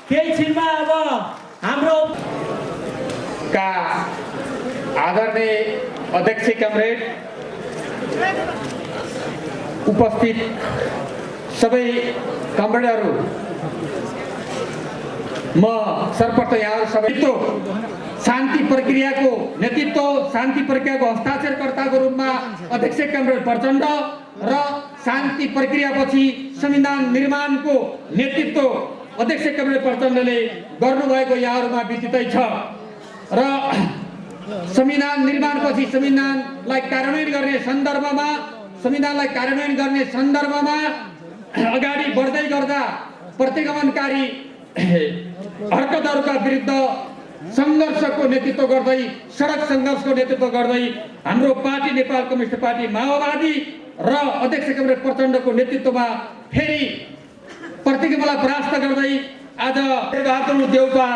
केही छिनमा अब हाम्रो का आदरणीय अध्यक्ष कमरेड, उपस्थित सबै कमरेडहरू, म सर्वप्रथम यहाँहरू सबैको शान्ति प्रक्रियाको नेतृत्व, शान्ति प्रक्रियाको हस्ताक्षरकर्ताको रूपमा अध्यक्ष कमरेड प्रचण्ड र शान्ति प्रक्रियापछि संविधान निर्माणको नेतृत्व अध्यक्ष कमरेड प्रचण्डले गर्नुभएको यहाँहरूमा विदितै छ र संविधान निर्माणपछि संविधानलाई कार्यान्वयन गर्ने सन्दर्भमा अगाडि बढ्दै गर्दा प्रतिगमनकारी हरकतहरूका विरुद्ध सङ्घर्षको नेतृत्व गर्दै, सडक सङ्घर्षको नेतृत्व गर्दै हाम्रो पार्टी नेपाल कम्युनिस्ट पार्टी माओवादी र अध्यक्ष कमरेड प्रचण्डको नेतृत्वमा फेरि प्रतिगमनलाई परास्त गर्दै आज बहादुर देउपा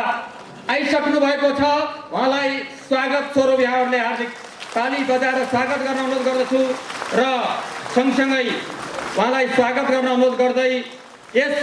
आइसक्नु भएको छ। उहाँलाई स्वागत स्वरूप यहाँहरूले हार्दिक ताली बजाएर स्वागत गर्न अनुरोध गर्दछु र सँगसँगै उहाँलाई स्वागत गर्न अनुरोध गर्दै यस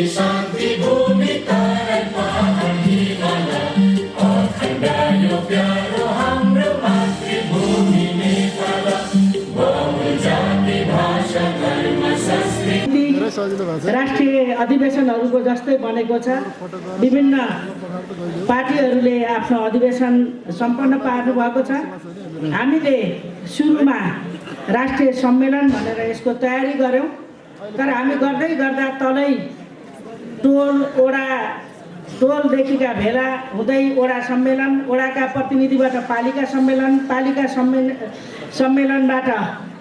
शान्ति भूमि अखण्ड यो प्यारो हाम्रो मातृभूमि नेपाल, बहु जाति भाषा धर्म संस्कृति राष्ट्रिय अधिवेशनहरूको जस्तै बनेको छ। विभिन्न पार्टीहरूले आफ्नो अधिवेशन सम्पन्न पार्नु भएको छ। हामीले सुरुमा राष्ट्रिय सम्मेलन भनेर यसको तयारी गऱ्यौँ, तर हामी गर्दै गर्दा तलै टोलदेखिका भेला हुँदै वडा सम्मेलन, वडाका प्रतिनिधिबाट पालिका सम्मेलन, पालिका सम्मेलनबाट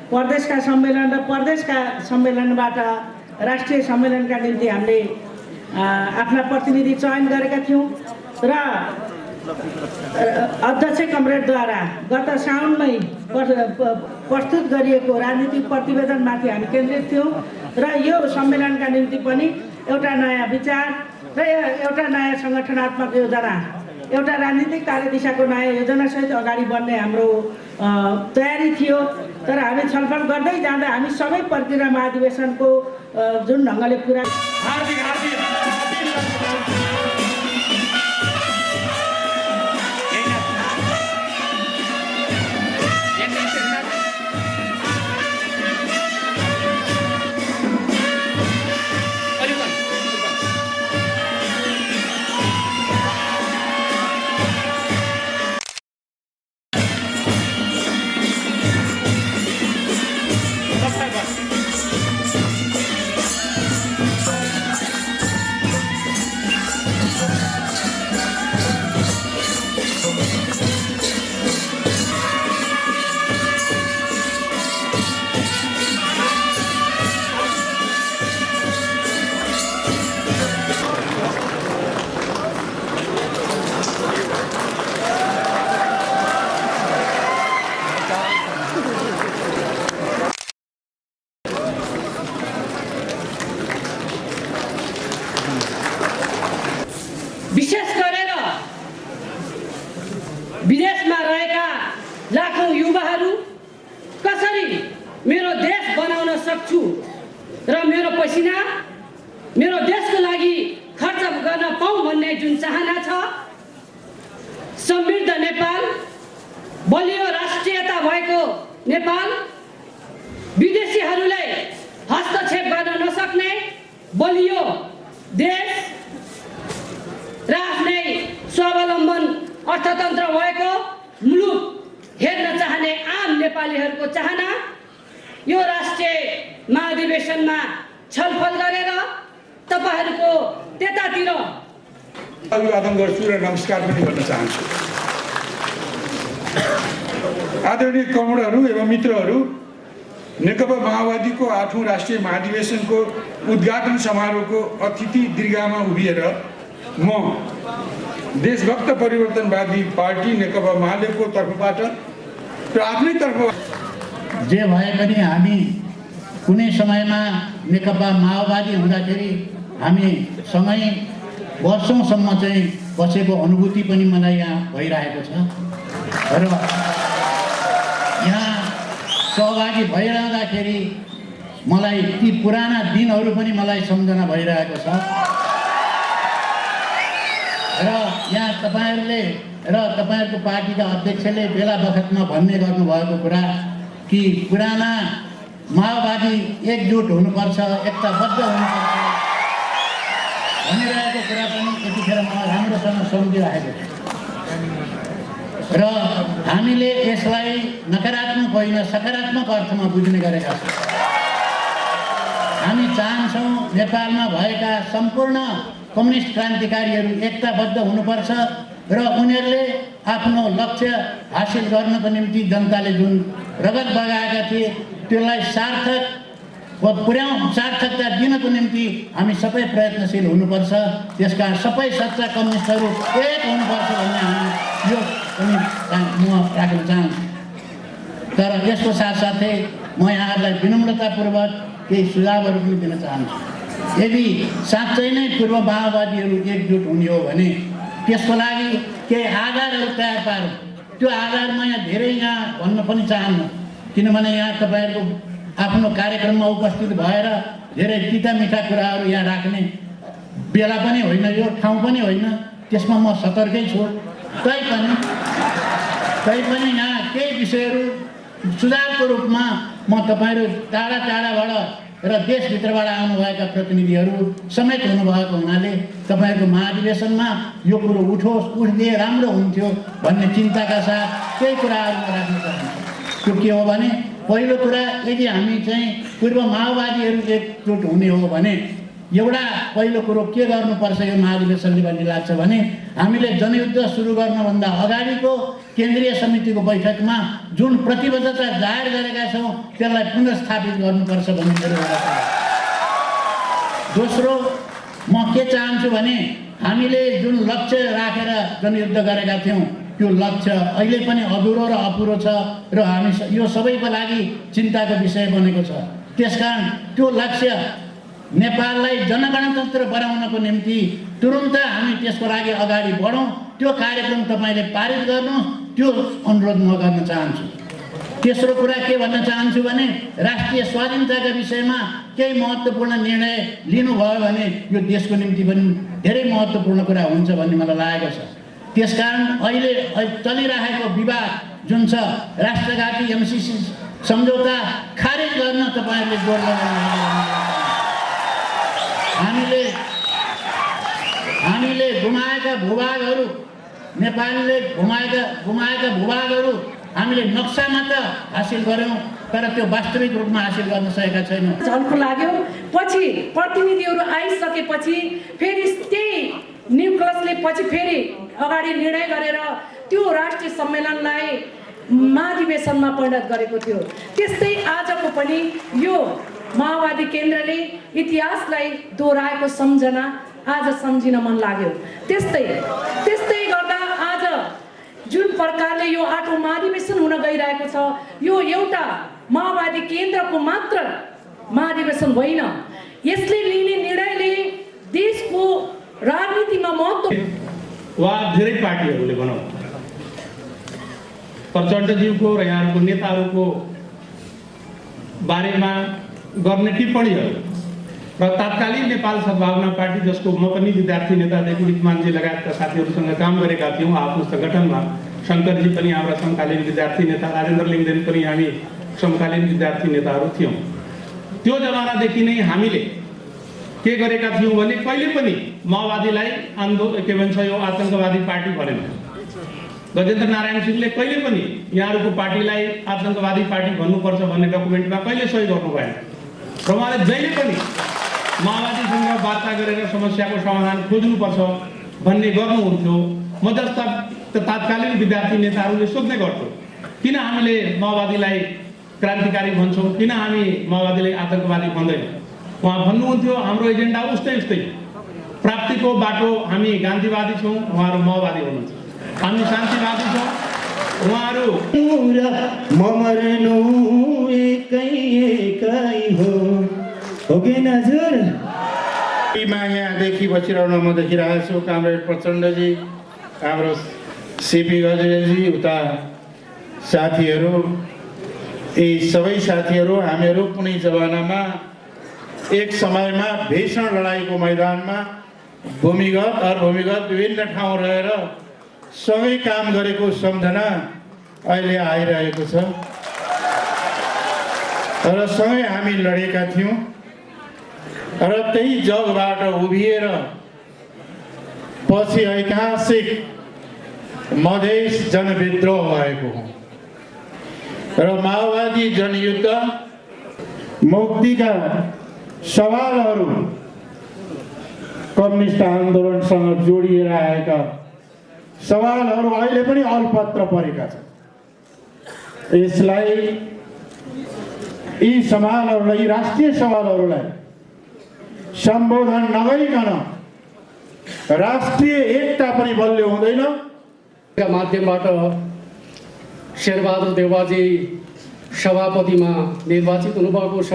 प्रदेशका सम्मेलन र प्रदेशका सम्मेलनबाट राष्ट्रिय सम्मेलनका निम्ति हामीले आफ्ना प्रतिनिधि चयन गरेका थियौँ र अध्यक्ष कमरेडद्वारा गत साउनमै प्रस्तुत गरिएको राजनीतिक प्रतिवेदनमाथि हामी केन्द्रित थियौँ र यो सम्मेलनका निम्ति पनि एउटा नयाँ विचार र एउटा नयाँ सङ्गठनात्मक योजना, एउटा राजनीतिक कार्यदिशाको नयाँ योजनासहित अगाडि बढ्ने हाम्रो तयारी थियो। तर हामी छलफल गर्दै जाँदा हामी सबै प्रक्रिया महाधिवेशनको जुन ढङ्गले पुरा विशेष गरेर विदेशमा रहेका लाखौं युवाहरू कसरी मेरो देश बनाउन सक्छु र मेरो पसिना मेरो देशको लागि खर्च गर्न पाऊँ भन्ने जुन चाहना छ, समृद्ध नेपाल, बलियो राष्ट्रियता भएको नेपाल, विदेशीहरूले हस्तक्षेप गर्न नसक्ने बलियो देश र आफ्नै स्वावलम्बन अर्थतन्त्र भएको मुलुक हेर्न चाहने आम नेपालीहरूको चाहना यो राष्ट्रिय महाधिवेशनमा छलफल गरेर तपाईहरुको त्यतातिर छैन। अभिवादन गर्छु र नमस्कार पनि गर्न चाहन्छु। आदरणीय कमरेडहरू एवं मित्रहरू, नेकपा माओवादीको 8औं राष्ट्रिय महाधिवेशनको उद्घाटन समारोहको अतिथि दीर्घामा उभिएर म देशभक्त परिवर्तनवादी पार्टी नेकपा मालेको तर्फबाट र आफ्नै तर्फबाट जे भए पनि हामी कुनै समयमा नेकपा माओवादी हुँदाखेरि हामी सँगै वर्षौँसम्म चाहिँ बसेको अनुभूति पनि मलाई यहाँ भइरहेको छ र यहाँ सहभागी भइरहँदाखेरि मलाई ती पुराना दिनहरू पनि मलाई सम्झना भइरहेको छ र यहाँ तपाईँहरूले र तपाईँहरूको पार्टीका अध्यक्षले बेला बखतमा भन्ने गर्नुभएको कुरा कि पुराना माओवादी एकजुट हुनुपर्छ, एकताबद्ध हुनुपर्छ भनिरहेको कुरा पनि यतिखेर म राम्रोसँग सम्झिरहेको छु र हामीले यसलाई नकारात्मक होइन सकारात्मक अर्थमा बुझ्ने गरेका छौँ। हामी चाहन्छौँ नेपालमा भएका सम्पूर्ण कम्युनिस्ट क्रान्तिकारीहरू एकताबद्ध हुनुपर्छ र उनीहरूले आफ्नो लक्ष्य हासिल गर्नको निम्ति जनताले जुन रगत बगाएका थिए त्यसलाई सार्थकता दिनको निम्ति हामी सबै प्रयत्नशील हुनुपर्छ। त्यसकारण सबै सच्चा कम्युनिस्टहरू एक हुनुपर्छ भन्ने हामी यो पनि म राख्न चाहन्छु। तर यसको साथसाथै म यहाँहरूलाई विनम्रतापूर्वक केही सुझावहरू पनि दिन चाहन्छु। यदि साँच्चै नै पूर्व माओवादीहरू एकजुट हुने हो भने त्यसको लागि केही आधारहरू तयार पारौँ। त्यो आधार म यहाँ धेरै यहाँ भन्न पनि चाहन्न, किनभने यहाँ तपाईँहरूको आफ्नो कार्यक्रममा उपस्थित भएर धेरै तिता मिठा कुराहरू यहाँ राख्ने बेला पनि होइन, यो ठाउँ पनि होइन, त्यसमा म सतर्कै छु। तैपनि यहाँ केही विषयहरू सुझावको रूपमा म तपाईँहरू टाढा टाढाबाट र देशभित्रबाट आउनुभएका प्रतिनिधिहरू समेत हुनुभएको हुनाले तपाईँहरूको महाधिवेशनमा यो कुरो उठ्दिए राम्रो हुन्थ्यो भन्ने चिन्ताका साथ केही कुराहरू राख्न चाहन्छु। त्यो के हो भने पहिलो कुरा, यदि हामी चाहिँ पूर्व माओवादीहरू एकजुट हुने हो भने एउटा पहिलो कुरो के गर्नुपर्छ यो महाधिवेशनले भन्ने लाग्छ भने हामीले जनयुद्ध सुरु गर्नभन्दा अगाडिको केन्द्रीय समितिको बैठकमा जुन प्रतिबद्धता जाहेर गरेका छौँ त्यसलाई पुनर्स्थापित गर्नुपर्छ भन्ने मेरो एउटा कुरा। दोस्रो, म के चाहन्छु भने हामीले जुन लक्ष्य राखेर जनयुद्ध गरेका थियौँ त्यो लक्ष्य अहिले पनि अधुरो र अपुरो छ र हामी यो सबैको लागि चिन्ताको विषय बनेको छ। त्यसकारण त्यो लक्ष्य नेपाललाई जनगणतन्त्र बनाउनको निम्ति तुरुन्त हामी त्यसको लागि अगाडि बढौँ। त्यो कार्यक्रम तपाईँले पारित गर्नु, त्यो अनुरोध म गर्न चाहन्छु। तेस्रो कुरा के भन्न चाहन्छु भने राष्ट्रिय स्वाधीनताका विषयमा केही महत्त्वपूर्ण निर्णय लिनुभयो भने यो देशको निम्ति पनि धेरै महत्त्वपूर्ण कुरा हुन्छ भन्ने मलाई लागेको छ। त्यसकारण अहिले चलिरहेको विवाद जुन छ राष्ट्रघाती एमसीसी सम्झौता खारेज गर्न तपाईँहरूले जोड लगाउनु। हामीले गुमाएका भूभागहरू, नेपालले गुमाएका भूभागहरू हामीले नक्सामा त हासिल गऱ्यौँ तर त्यो वास्तविक रूपमा हासिल गर्न सकेका छैनौँ। झल्को लाग्यो। पछि प्रतिनिधिहरू आइसकेपछि फेरि त्यही न्युक्लियसले पछि फेरि अगाडि निर्णय गरेर त्यो राष्ट्रिय सम्मेलनलाई महाधिवेशनमा परिणत गरेको थियो। त्यस्तै आजको पनि यो माओवादी केन्द्रले इतिहासलाई दोहोऱ्याएको सम्झना आज सम्झिन मन लाग्यो। त्यस्तै गर्दा आज जुन प्रकारले यो 8औं महाधिवेशन हुन गइरहेको छ यो एउटा माओवादी केन्द्रको मात्र महाधिवेशन होइन। यसले लिने निर्णयले देशको राजनीतिमा महत्त्व वा धेरै पार्टीहरूले भनौँ प्रचण्डज्यूको र यहाँको नेताहरूको बारेमा गर्ने टिप्पणीहरू र तत्कालीन नेपाल सद्भावना पार्टी जसको म पनि विद्यार्थी नेतादेखि विद्वानजी लगायतका साथीहरूसँग काम गरेका थियौँ आफ्नो सङ्गठनमा। शङ्करजी पनि हाम्रा समकालीन विद्यार्थी नेता, राजेन्द्र लिङ्गदेन पनि हामी समकालीन विद्यार्थी नेताहरू थियौँ। त्यो जमानादेखि नै हामीले के गरेका थियौँ भने कहिले पनि माओवादीलाई के भन्छ यो आतङ्कवादी पार्टी भनेन। गजेन्द्र नारायण सिंहले कहिले पनि यहाँहरूको पार्टीलाई आतङ्कवादी पार्टी भन्नुपर्छ भन्ने डकुमेन्टमा कहिले सही गर्नु भएन र उहाँले जहिले पनि माओवादीसँग वार्ता गरेर समस्याको समाधान खोज्नुपर्छ भन्ने गर्नुहुन्थ्यो। म जस्ता तात्कालीन विद्यार्थी नेताहरूले सोध्ने गर्थ्यो, किन हामीले माओवादीलाई क्रान्तिकारी भन्छौँ, किन हामी माओवादीलाई आतङ्कवादी भन्दैनौँ। उहाँ भन्नुहुन्थ्यो हाम्रो एजेन्डा उस्तै प्राप्तिको बाटो हामी गान्धीवादी छौँ, उहाँहरू माओवादी हुनुहुन्छ। हामी शान्तिवादी छौँ, उहाँहरू मर्नु एकै हो कि हजुर। यहाँदेखि बसिरहनु म देखिरहेको छु कामरेड प्रचण्डजी, हाम्रो सिपी गजरेजी, उता साथीहरू, यी सबै साथीहरू हामीहरू कुनै जमानामा एक समयमा भीषण लडाइँको मैदानमा भूमिगत भूमिगत विभिन्न ठाउँ रहेर सँगै काम गरेको सम्झना अहिले आइरहेको छ र सँगै हामी लडेका थियौँ र त्यही जगबाट उभिएर पछि ऐतिहासिक मधेस जनविद्रोह भएको हो र माओवादी जनयुद्ध मुक्तिका सवालहरू कम्युनिस्ट आन्दोलनसँग जोडिएर आएका सवालहरू अहिले पनि अलपत्र परेका छन्। यसलाई यी सवालहरूलाई, यी राष्ट्रिय सवालहरूलाई सम्बोधन नगरिकन राष्ट्रिय एकता पनि बलियो हुँदैन। माध्यमबाट शेरबहादुर देउवाजी सभापतिमा निर्वाचित हुनुभएको छ।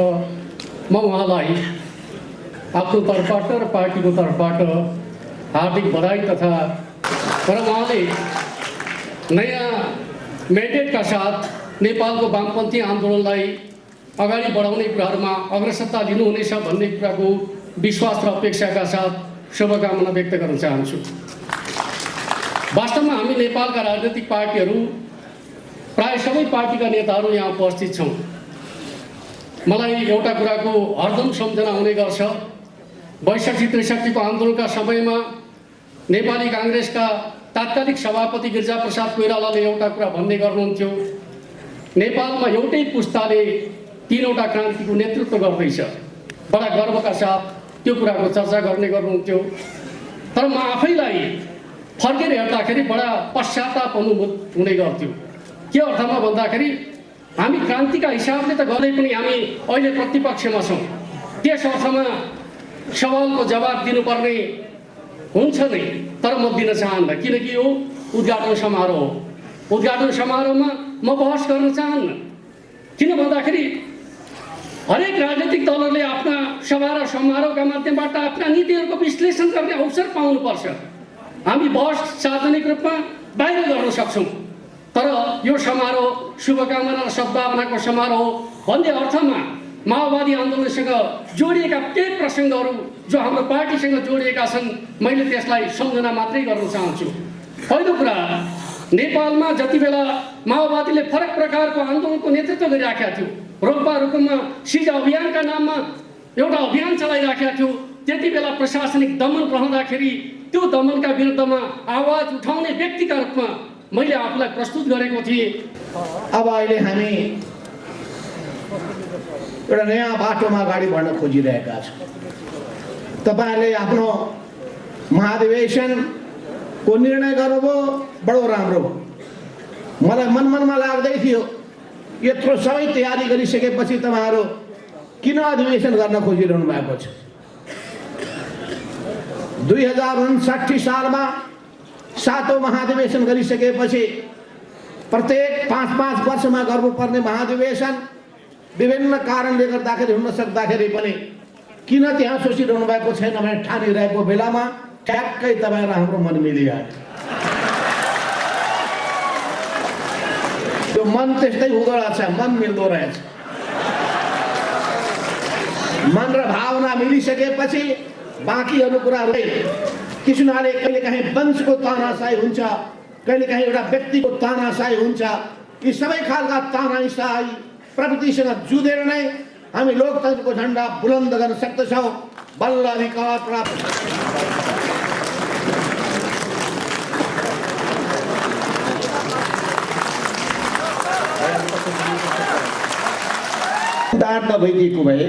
म उहाँलाई आफ्नो तर्फबाट र पार्टीको तर्फबाट हार्दिक बधाई तथा उहाँले नयाँ म्यान्डेटका साथ नेपालको वामपन्थी आन्दोलनलाई अगाडि बढाउने कुराहरूमा अग्रसरता लिनुहुनेछ भन्ने कुराको विश्वास र अपेक्षाका साथ शुभकामना व्यक्त गर्न चाहन्छु। वास्तवमा हामी नेपालका राजनैतिक पार्टीहरू प्राय सबै पार्टीका नेताहरू यहाँ उपस्थित छौँ। मलाई एउटा कुराको हरदम सम्झना हुने गर्छ। 62-63 को आन्दोलनका समयमा नेपाली काङ्ग्रेसका तात्कालिक सभापति गिरिजाप्रसाद कोइरालाले एउटा कुरा भन्ने गर्नुहुन्थ्यो, नेपालमा एउटै पुस्ताले 3वटा क्रान्तिको नेतृत्व गर्दैछ। बडा गर्वका साथ त्यो कुराको चर्चा गर्ने गर्नुहुन्थ्यो। तर म आफैलाई फर्केर हेर्दाखेरि बडा पश्चाताप अनुभूत हुने गर्थ्यो। के अर्थमा भन्दाखेरि हामी क्रान्तिका हिसाबले त गर्दै पनि हामी अहिले प्रतिपक्षमा छौँ। त्यस अर्थमा सवालको जवाब दिनुपर्ने हुन्छ नै, तर म दिन चाहन्न, किनकि यो उद्घाटन समारोह हो। उद्घाटन समारोहमा म बहस गर्न चाहन्न। किन भन्दाखेरि हरेक राजनीतिक दलहरूले आफ्ना सभा र समारोहका माध्यमबाट आफ्ना नीतिहरूको विश्लेषण गर्ने अवसर पाउनुपर्छ। हामी बहस सार्वजनिक रूपमा बाहिर गर्न सक्छौँ, तर यो समारोह शुभकामना र सद्भावनाको समारोह भन्ने अर्थमा माओवादी आन्दोलनसँग जोडिएका केही प्रसङ्गहरू जो हाम्रो पार्टीसँग जोडिएका छन्, मैले त्यसलाई सम्झना मात्रै गर्न चाहन्छु। पहिलो कुरा, नेपालमा जति बेला माओवादीले फरक प्रकारको आन्दोलनको नेतृत्व गरिराखेका थियो, रोक्पा रुकुममा सिजा अभियानका नाममा एउटा अभियान चलाइराखेका थियो, त्यति बेला प्रशासनिक दमन रहँदाखेरि त्यो दमनका विरुद्धमा आवाज उठाउने व्यक्तिका रूपमा मैले आफूलाई प्रस्तुत गरेको थिएँ। अब अहिले हामी एउटा नयाँ बाटोमा अगाडि बढ्न खोजिरहेका छौँ। तपाईँहरूले आफ्नो महाधिवेशनको निर्णय गर्नुभयो, बडो राम्रो हो। मलाई मनमा लाग्दै थियो यत्रो सबै तयारी गरिसकेपछि तपाईँहरू किन अधिवेशन गर्न खोजिरहनु भएको छ। 2059 सालमा 7औं महाधिवेशन गरिसकेपछि प्रत्येक 5-5 वर्षमा गर्नुपर्ने महाधिवेशन विभिन्न कारणले गर्दाखेरि हुन सक्दाखेरि पनि किन त्यहाँ सोचिरहनु भएको छैन भने ठानिरहेको बेलामा ठ्याक्कै तपाईँ र हाम्रो मन मिलिहाल्यो। त्यो मन त्यस्तै हुँदो रहेछ, मन मिल्दो रहेछ। मन र भावना मिलिसकेपछि बाँकीहरू कुराहरू किसिमले कहिलेकाहीँ वंशको तानासाई हुन्छ, कहिलेकाहीँ एउटा व्यक्तिको तानासाई हुन्छ। यी सबै खालका तानासाई प्रवृत्तिसँग जुधेर नै हामी लोकतन्त्रको झन्डा बुलन्द गर्न सक्दछौँ। बल्ल अधिकार प्राप्त नभइदिएको भए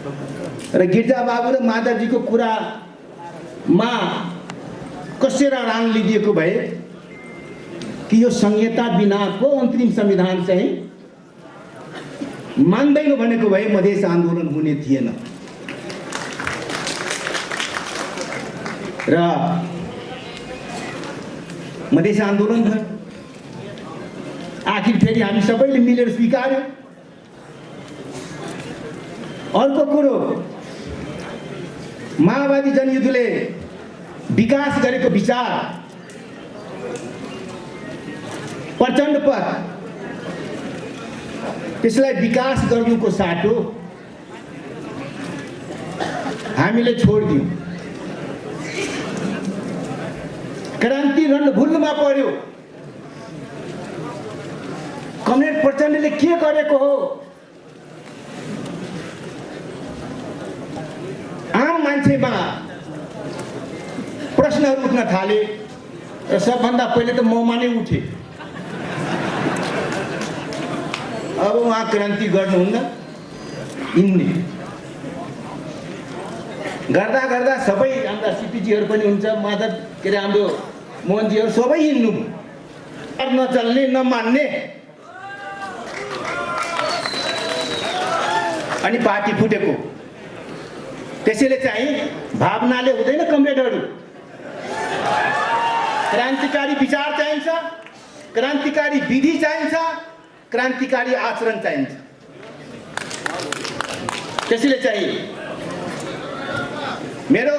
र गिरिजाबाबु र माधवजीको कुरामा कसेर राङ लिदिएको भए कि यो संहिता बिनाको अन्तरिम संविधान चाहिँ मान्दैन भनेको भए मधेस आन्दोलन हुने थिएन। र मधेस आन्दोलन भयो, आखिर फेरि हामी सबैले मिलेर स्वीकार्यो। अर्को कुरो, माओवादी जनयुद्धले विकास गरेको विचार प्रचण्ड पर त्यसलाई विकास गर्नुको साटो हामीले छोडिदियौँ। क्रान्ति रणभूमिमा पर्यो। कमरेड प्रचण्डले के गरेको हो? आम मान्छेमा प्रश्नहरू उठ्न थाले र सबभन्दा पहिले त ममा नै उठे। अब उहाँ क्रान्ति गर्नुहुन्न, हिँड्ने गर्दा गर्दा सबै हाम्रा सिपिजीहरू पनि हुन्छ, माधव के अरे हाम्रो मोहनजीहरू सबै हिँड्नु, नचल्ने नमान्ने, अनि पार्टी फुटेको। त्यसैले चाहिँ भावनाले हुँदैन कमरेडहरू, क्रान्तिकारी विचार चाहिन्छ, क्रान्तिकारी विधि चाहिन्छ, क्रान्तिकारी आचरण चाहिन्छ। त्यसैले चाहिँ मेरो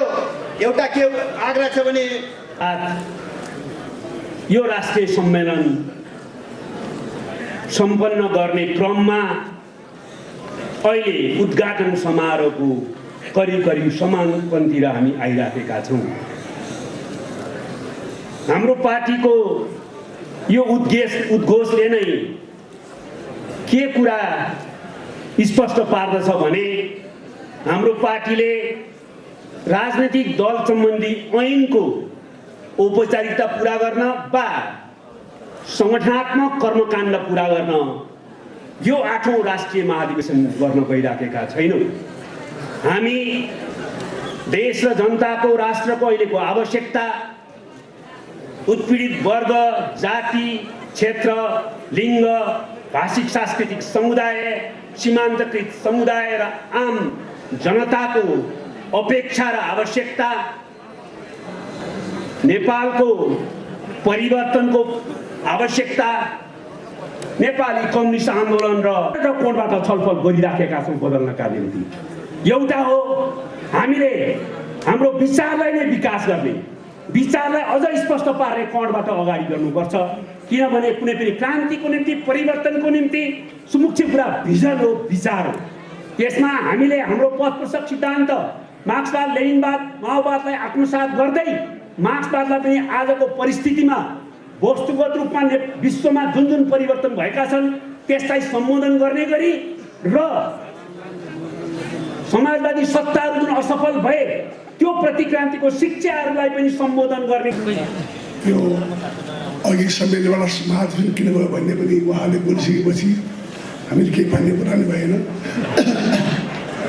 एउटा के आग्रह छ भने यो राष्ट्रिय सम्मेलन सम्पन्न गर्ने क्रममा अहिले उद्घाटन समारोहको करिब करिब समापनतिर हामी आइराखेका छौँ। हाम्रो पार्टीको यो उद्घोषले नै के कुरा स्पष्ट पार्दछ भने हाम्रो पार्टीले राजनीतिक दल सम्बन्धी ऐनको औपचारिकता पुरा गर्न वा संगठनात्मक कर्मकाण्ड पुरा गर्न यो 8औं राष्ट्रिय महाधिवेशन गर्न गइराखेका छैनौँ। हामी देश र जनताको, राष्ट्रको अहिलेको आवश्यकता, उत्पीडित वर्ग, जाति, क्षेत्र, लिङ्ग, भाषिक सांस्कृतिक समुदाय, सीमान्तकृत समुदाय र आम जनताको अपेक्षा र आवश्यकता, नेपालको परिवर्तनको आवश्यकता, नेपाली कम्युनिस्ट आन्दोलन र कोणबाट छलफल गरिराखेका छौँ बदल्नका निम्ति। एउटा हो हामीले हाम्रो विचारलाई नै विकास गर्ने, विचारलाई अझ स्पष्ट पार्ने कोणबाट अगाडि गर्नुपर्छ। किनभने कुनै पनि क्रान्तिको निम्ति, परिवर्तनको निम्ति सुमुख्य कुरा भिजन हो, विचार हो। त्यसमा हामीले हाम्रो पथप्रशक सिद्धान्त मार्क्सवाद, लेनिनवाद, माओवादलाई आत्मसात गर्दै मार्क्सवादलाई पनि आजको परिस्थितिमा वस्तुगत रूपमा विश्वमा जुन जुन परिवर्तन भएका छन् त्यसलाई सम्बोधन गर्ने गरी र समाजवादी सत्ताहरू जुन असफल भए त्यो प्रतिक्रान्तिको शिक्षाहरूलाई पनि सम्बोधन गर्ने। यो अघि सम्मेलनबाट महाधिवेशन किन भयो भन्ने पनि उहाँले बोलिसकेपछि हामीले केही भन्ने कुरा नै भएन।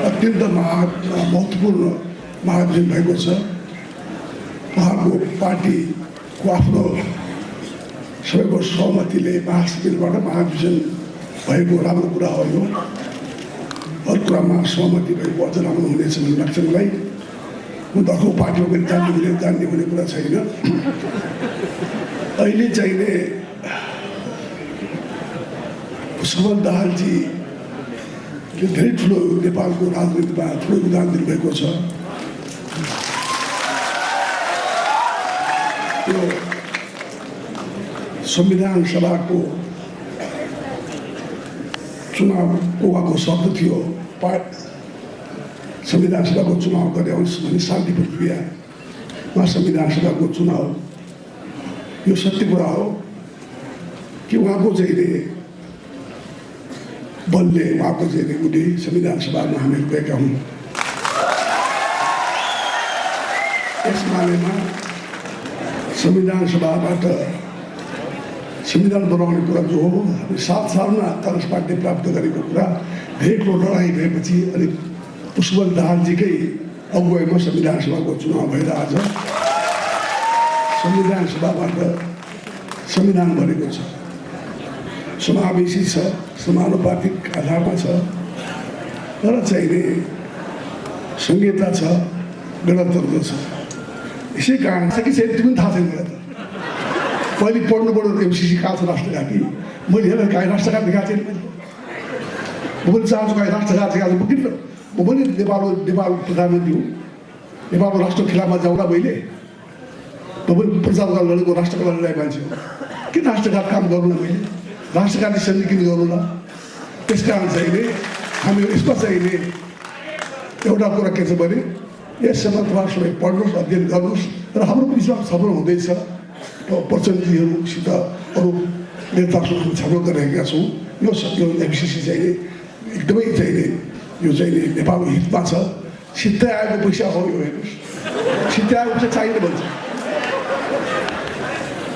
अत्यन्त महत्त्वपूर्ण महाधिवेशन भएको छ। उहाँको पार्टीको आफ्नो सबैको सहमतिले महासम्मेलनबाट महाधिवेशन भएको राम्रो कुरा हो। यो हर कुरामा सहमति भएको अझ राम्रो हुनेछ भन्ने लाग्छ मलाई। म अर्को पार्टीमा पनि जान्ने भन्ने कुरा छैन। अहिले चाहिने पुष्पबल दाहालजीले धेरै ठुलो नेपालको राजनीतिमा ठुलो योगदान दिनुभएको छ। यो संविधान सभाको चुनावको उहाँको शब्द थियो, संविधान सभाको चुनाव गरे भने शान्ति प्रक्रियामा संविधान सभाको चुनाव। यो सत्य कुरा हो कि उहाँको चाहिँ बलले, उहाँको चाहिँ उनी संविधान सभामा हामीहरू गएका हुन्। यस मानेमा संविधान सभाबाट संविधान बनाउने कुरा जो हो, हामी 7 सालमा काङ्ग्रेस पार्टीले प्राप्त गरेको कुरा धेरै ठुलो लडाइँ भएपछि अलिक पुष्पबहादुर दाहालजीकै अगुवाईमा संविधान सभाको चुनाव भएर आज संविधान सभाबाट संविधान बनेको छ, समावेशी छ, समानुपातिक आधारमा छ, तर चाहिने संहिता छ, गणतन्त्र छ। यसै कारण छ कि चाहिँ त्यो पनि थाहा छैन मलाई त। पहिले पढ्नु पढ्नु एमसिसी कहाँ छ राष्ट्रघाती, मैले हेरेर काहीँ राष्ट्रघात देखाएको छैन मैले। म पनि चाहन्छु काहीँ राष्ट्रघात देखाएको म किन म पनि नेपाल प्रधानमन्त्री हुँ, नेपालको राष्ट्रको खिलाफमा जाउँला मैले। म पनि प्रजाका लडेको राष्ट्रका लडिरहेको मान्छे हो, किन राष्ट्रघात काम गर्नु मैले, राष्ट्रघाती सन्धि किन गर्नु ल। त्यस कारण चाहिने हामीहरू यसमा चाहिने एउटा कुरा के छ भने यसमा तपाईँ सबै पढ्नुहोस्, अध्ययन गर्नुहोस् र हाम्रो पनि विश्वास छलफल हुँदैछ। प्रचण्डजीहरूसित अरू नेताहरूसँग हामी छलफल गरिरहेका छौँ। यो एमसिसी चाहिने एकदमै चाहिने यो चाहिने नेपालको हितमा छ। सिधै आएको पैसा हो यो, हेर्नुहोस् सिधै आएको पैसा चाहिने भन्छ।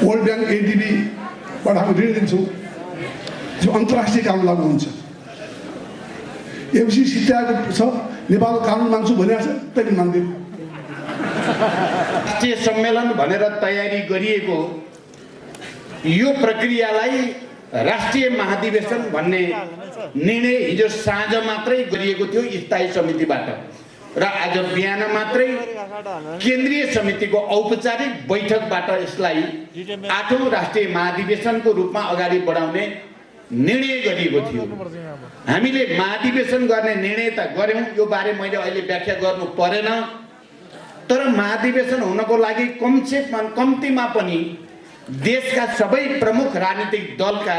वर्ल्ड ब्याङ्क एडिबीबाट हामी ऋण दिन्छौँ, जो अन्तर्राष्ट्रिय कानुन लागू हुन्छ। एमसिसी सिधै आएको छ, नेपालको कानुन माग्छु भनेको छ, तैपनि माग्दैन। राष्ट्रिय सम्मेलन भनेर तयारी गरिएको यो प्रक्रियालाई राष्ट्रिय महाधिवेशन भन्ने निर्णय हिजो साँझ मात्रै गरिएको थियो स्थायी समितिबाट, र आज बिहान मात्रै केन्द्रीय समितिको औपचारिक बैठकबाट यसलाई 8औं राष्ट्रिय महाधिवेशनको रूपमा अगाडि बढाउने निर्णय गरिएको थियो। हामीले महाधिवेशन गर्ने निर्णय त गर्यौँ, यो बारे मैले अहिले व्याख्या गर्नु परेन। तर महाधिवेशन हुनको लागि कम्तीमा पनि देशका सबै प्रमुख राजनीतिक दलका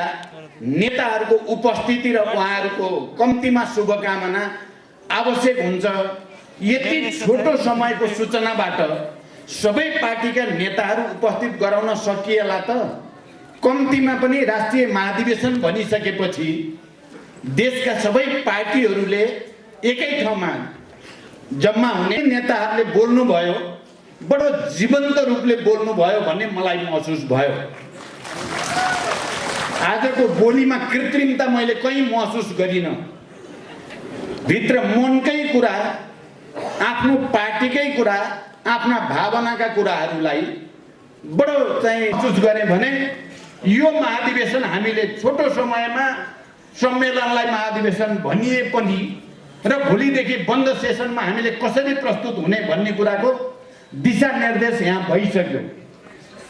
नेताहरूको उपस्थिति र उहाँहरूको कम्तीमा शुभकामना आवश्यक हुन्छ। यति छोटो समयको सूचनाबाट सबै पार्टीका नेताहरू उपस्थित गराउन सकिएला त? कम्तीमा पनि राष्ट्रिय महाधिवेशन भनिसकेपछि देशका सबै पार्टीहरूले एकै ठाउँमा जम्मा हुने नेताहरूले बोल्नुभयो, बडो जीवन्त रूपले बोल्नुभयो भन्ने मलाई महसुस भयो। आजको बोलीमा कृत्रिमता मैले कहीँ महसुस गरिनँ। भित्र मनकै कुरा, आफ्नो पार्टीकै कुरा, आफ्ना भावनाका कुराहरूलाई बडो चाहिँ महसुस गरेँ भने यो महाधिवेशन हामीले छोटो समयमा सम्मेलनलाई महाधिवेशन भनिए पनि र भोलिदेखि बन्द सेसनमा हामीले कसरी प्रस्तुत हुने भन्ने कुराको दिशानिर्देश यहाँ भइसक्यो।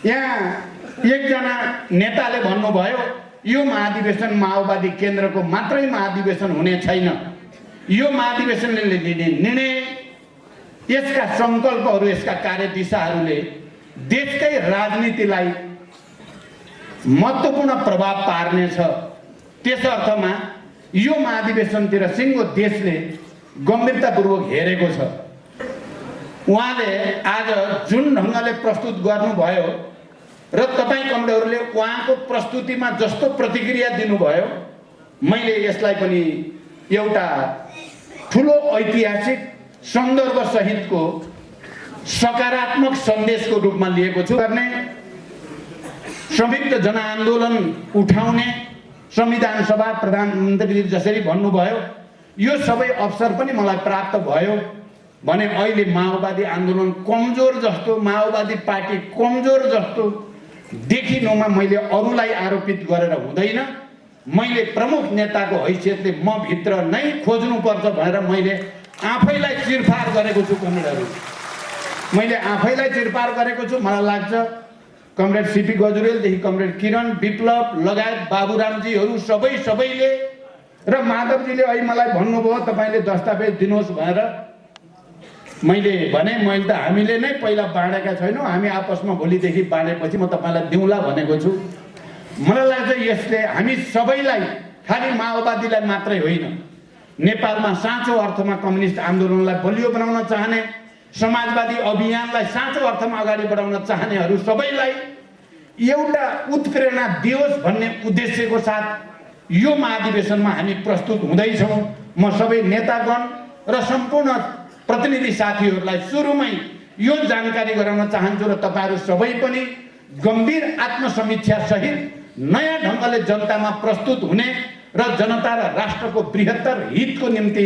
यहाँ एकजना नेताले भन्नुभयो यो महाधिवेशन माओवादी केन्द्रको मात्रै महाधिवेशन हुने छैन, यो महाधिवेशनले लिने निर्णय, यसका सङ्कल्पहरू, यसका कार्यदिशाहरूले देशकै राजनीतिलाई महत्त्वपूर्ण प्रभाव पार्नेछ। त्यस अर्थमा यो महाधिवेशनतिर सिङ्गो देशले गम्भीरतापूर्वक हेरेको छ। उहाँले आज जुन ढङ्गले प्रस्तुत गर्नुभयो र तपाईँ कमरेडहरूले उहाँको प्रस्तुतिमा जस्तो प्रतिक्रिया दिनुभयो, मैले यसलाई पनि एउटा ठुलो ऐतिहासिक सन्दर्भ सहितको सकारात्मक सन्देशको रूपमा लिएको छु। गर्ने संयुक्त जनआन्दोलन उठाउने संविधान सभा प्रधानमन्त्री जसरी भन्नुभयो, यो सबै अवसर पनि मलाई प्राप्त भयो भने अहिले माओवादी आन्दोलन कमजोर जस्तो, माओवादी पार्टी कमजोर जस्तो देखिनुमा मैले अरूलाई आरोपित गरेर हुँदैन। मैले प्रमुख नेताको हैसियतले म भित्र नै खोज्नुपर्छ भनेर मैले आफैलाई चिरफार गरेको छु। कमरेडहरू, मैले आफैलाई चिरफार गरेको छु। मलाई लाग्छ कमरेड सीपी गजुरेलदेखि कमरेड किरण, विप्लव लगायत बाबुरामजीहरू सबैले र माधवजीले अहिले मलाई भन्नुभयो तपाईँले दस्तावेज दिनुहोस् भनेर। मैले भने मैले त हामीले नै पहिला बाँडेका छैनौँ, हामी आपसमा भोलिदेखि बाँडेपछि म तपाईँलाई दिउँला भनेको छु। मलाई लाग्छ यसले हामी सबैलाई, खालि माओवादीलाई मात्रै होइन, नेपालमा साँचो अर्थमा कम्युनिस्ट आन्दोलनलाई बलियो बनाउन चाहने, समाजवादी अभियानलाई साँचो अर्थमा अगाडि बढाउन चाहनेहरू सबैलाई एउटा उत्प्रेरणा दियोस् भन्ने उद्देश्यको साथ यो महाधिवेशनमा हामी प्रस्तुत हुँदैछौँ। म सबै नेतागण र सम्पूर्ण प्रतिनिधि साथीहरूलाई सुरुमै यो जानकारी गराउन चाहन्छु र तपाईँहरू सबै पनि गम्भीर आत्मसमीक्षा सहित नयाँ ढङ्गले जनतामा प्रस्तुत हुने र जनता र राष्ट्रको बृहत्तर हितको निम्ति